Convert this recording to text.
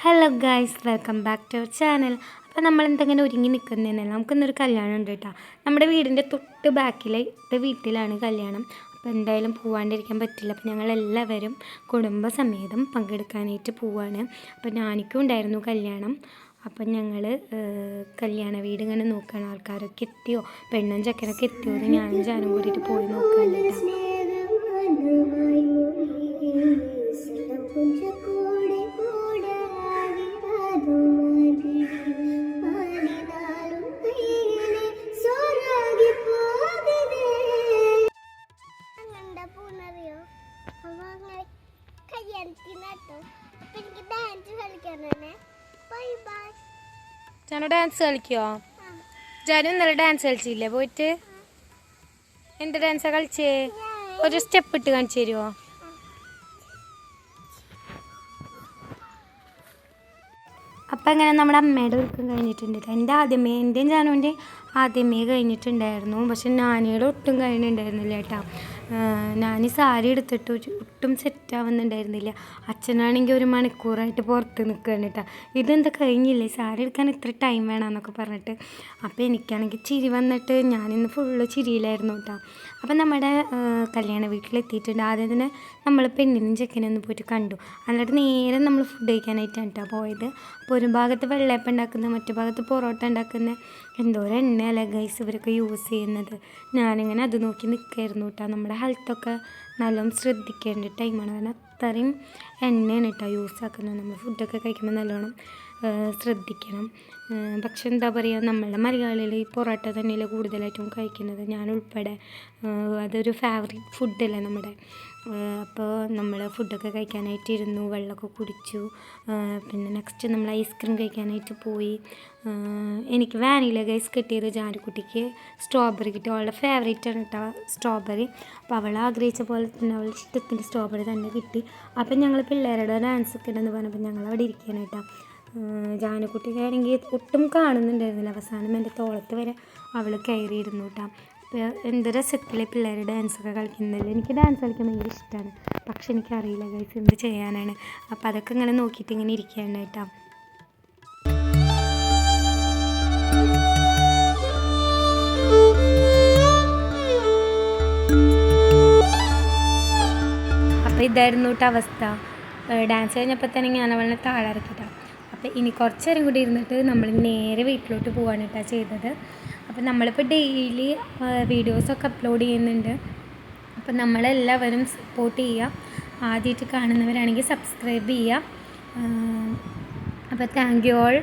Hello guys, welcome back to our channel. അപ്പോൾ നമ്മളെന്തെങ്കിലും ഒരുങ്ങി നിൽക്കുന്നതെന്നല്ല, നമുക്കിന്നൊരു കല്യാണം ഉണ്ട് കേട്ടോ. നമ്മുടെ വീടിൻ്റെ തൊട്ട് ബാക്കിലത്തെ വീട്ടിലാണ് കല്യാണം. അപ്പോൾ എന്തായാലും പോവാണ്ടിരിക്കാൻ പറ്റില്ല. അപ്പോൾ ഞങ്ങളെല്ലാവരും കുടുംബസമേതം പങ്കെടുക്കാനായിട്ട് പോവാണ്. അപ്പോൾ ഞാനിക്കും ഉണ്ടായിരുന്നു കല്യാണം. അപ്പം ഞങ്ങൾ കല്യാണ വീട് ഇങ്ങനെ നോക്കുകയാണ്. ആൾക്കാരൊക്കെ എത്തിയോ, പെണ്ണും ചെക്കനൊക്കെ എത്തിയോ എന്ന് ഞാനും ജാനും കൂടിയിട്ട് പോയി നോക്കാൻ കേട്ടോ. ജാനു ഡാൻസ് കളിക്കുമോ? ജാനു ഇന്നലെ ഡാൻസ് കളിച്ചില്ലേ പോയിട്ട്? എന്ത് ഡാൻസാണ് കളിച്ചേ? ഒരു സ്റ്റെപ്പ് ഇട്ട് കാണിച്ചു തരുമോ? അപ്പം അങ്ങനെ നമ്മുടെ അമ്മയുടെ ഒരുക്കം കഴിഞ്ഞിട്ടുണ്ട്. എൻ്റെയും ജാനുവിൻ്റെ ആദ്യമേ കഴിഞ്ഞിട്ടുണ്ടായിരുന്നു. പക്ഷെ നാനിയുടെ ഒട്ടും കഴിഞ്ഞിട്ടുണ്ടായിരുന്നില്ല കേട്ടോ. ഞാൻ സാരി എടുത്തിട്ട് ഒട്ടും സെറ്റാവുന്നുണ്ടായിരുന്നില്ല. അച്ഛനാണെങ്കിൽ 1 മണിക്കൂറായിട്ട് പുറത്ത് നിൽക്കുകയാണ് കേട്ടോ. ഇതെന്താ കഴിഞ്ഞില്ലേ, സാരി എടുക്കാൻ ഇത്ര ടൈം വേണമെന്നൊക്കെ പറഞ്ഞിട്ട്. അപ്പോൾ എനിക്കാണെങ്കിൽ ചിരി വന്നിട്ട് ഞാനിന്ന് ഫുള്ള് ചിരിയിലായിരുന്നു കേട്ടോ. അപ്പം നമ്മുടെ കല്യാണ വീട്ടിലെത്തിയിട്ടുണ്ട്. ആദ്യം തന്നെ നമ്മൾ പെണ്ണിനും ചെക്കനും ഒന്ന് പോയിട്ട് കണ്ടു. എന്നിട്ട് നേരെ നമ്മൾ ഫുഡ് കഴിക്കാനായിട്ടാണ് കേട്ടോ പോയത്. അപ്പോൾ ഒരു ഭാഗത്ത് വെള്ളയപ്പം ഉണ്ടാക്കുന്നത്, മറ്റു ഭാഗത്ത് പൊറോട്ട ഉണ്ടാക്കുന്നത്. എന്തോരം എണ്ണയല്ല ഗൈസ് ഇവരൊക്കെ യൂസ് ചെയ്യുന്നത്. ഞാനിങ്ങനെ അത് നോക്കി നിൽക്കായിരുന്നു കേട്ടോ. നമ്മുടെ ഹെൽത്തൊക്കെ നല്ലോണം ശ്രദ്ധിക്കേണ്ട ടൈമാണ്. കാരണം അത്രയും എണ്ണയാണ് കേട്ടോ യൂസ് ആക്കുന്നത്. നമ്മൾ ഫുഡൊക്കെ കഴിക്കുമ്പോൾ നല്ലോണം ശ്രദ്ധിക്കണം. പക്ഷെ എന്താ പറയുക, നമ്മളുടെ മലയാളികൾ ഈ പൊറോട്ട തന്നെയല്ലേ കൂടുതലായിട്ടും കഴിക്കുന്നത്, ഞാനുൾപ്പെടെ. അതൊരു ഫേവറേറ്റ് ഫുഡല്ലേ നമ്മുടെ. അപ്പോൾ നമ്മൾ ഫുഡൊക്കെ കഴിക്കാനായിട്ട് ഇരുന്നു, വെള്ളമൊക്കെ കുടിച്ചു. പിന്നെ നെക്സ്റ്റ് നമ്മൾ ഐസ്ക്രീം കഴിക്കാനായിട്ട് പോയി. എനിക്ക് വാനില ഗൈസ് കിട്ടിയത്, ജാനുക്കുട്ടിക്ക് സ്ട്രോബെറി കിട്ടി. അവളുടെ ഫേവറേറ്റാണ് കേട്ടോ സ്ട്രോബെറി. അപ്പോൾ അവൾ ആഗ്രഹിച്ച പോലെ തന്നെ അവളുടെ ഇഷ്ടത്തിന് സ്ട്രോബെറി തന്നെ കിട്ടി. അപ്പം ഞങ്ങൾ പിള്ളേരുടെ ഡാൻസൊക്കെ ഉണ്ടെന്ന് പറഞ്ഞപ്പോൾ ഞങ്ങൾ അവിടെ ഇരിക്കുകയാണ് കേട്ടോ. ജാനുക്കുട്ടിക്കാണെങ്കിൽ ഒട്ടും കാണുന്നുണ്ടായിരുന്നില്ല. അവസാനം എൻ്റെ തോളത്ത് വരെ അവൾ കയറിയിരുന്നു കേട്ടോ. എന്ത് രസത്തിലെ പിള്ളേർ ഡാൻസൊക്കെ കളിക്കുന്നില്ല. എനിക്ക് ഡാൻസ് കളിക്കാൻ ഭയങ്കര ഇഷ്ടമാണ്. പക്ഷെ എനിക്കറിയില്ല ഗൈസ് എന്ത് ചെയ്യാനാണ്. അപ്പോൾ അതൊക്കെ ഇങ്ങനെ നോക്കിയിട്ട് ഇങ്ങനെ ഇരിക്കുകയാണ് കേട്ടോ. അപ്പോൾ ഇതായിരുന്നു കേട്ടോ അവസ്ഥ. ഡാൻസ് കഴിഞ്ഞപ്പോൾ തന്നെ ഞാൻ അവളെ താഴെ ഇറക്കിയിട്ടാണ്. അപ്പോൾ ഇനി കുറച്ച് നേരം കൂടി ഇരുന്നിട്ട് നമ്മൾ നേരെ വീട്ടിലോട്ട് പോകാൻ കേട്ടോ ചെയ്തത്. അപ്പോൾ നമ്മളിപ്പോൾ ഡെയിലി വീഡിയോസൊക്കെ അപ്ലോഡ് ചെയ്യുന്നുണ്ട്. അപ്പോൾ നമ്മളെല്ലാവരും സപ്പോർട്ട് ചെയ്യുക. ആദ്യമായിട്ട് കാണുന്നവരാണെങ്കിൽ സബ്സ്ക്രൈബ് ചെയ്യുക. അപ്പോൾ താങ്ക് യു ഓൾ.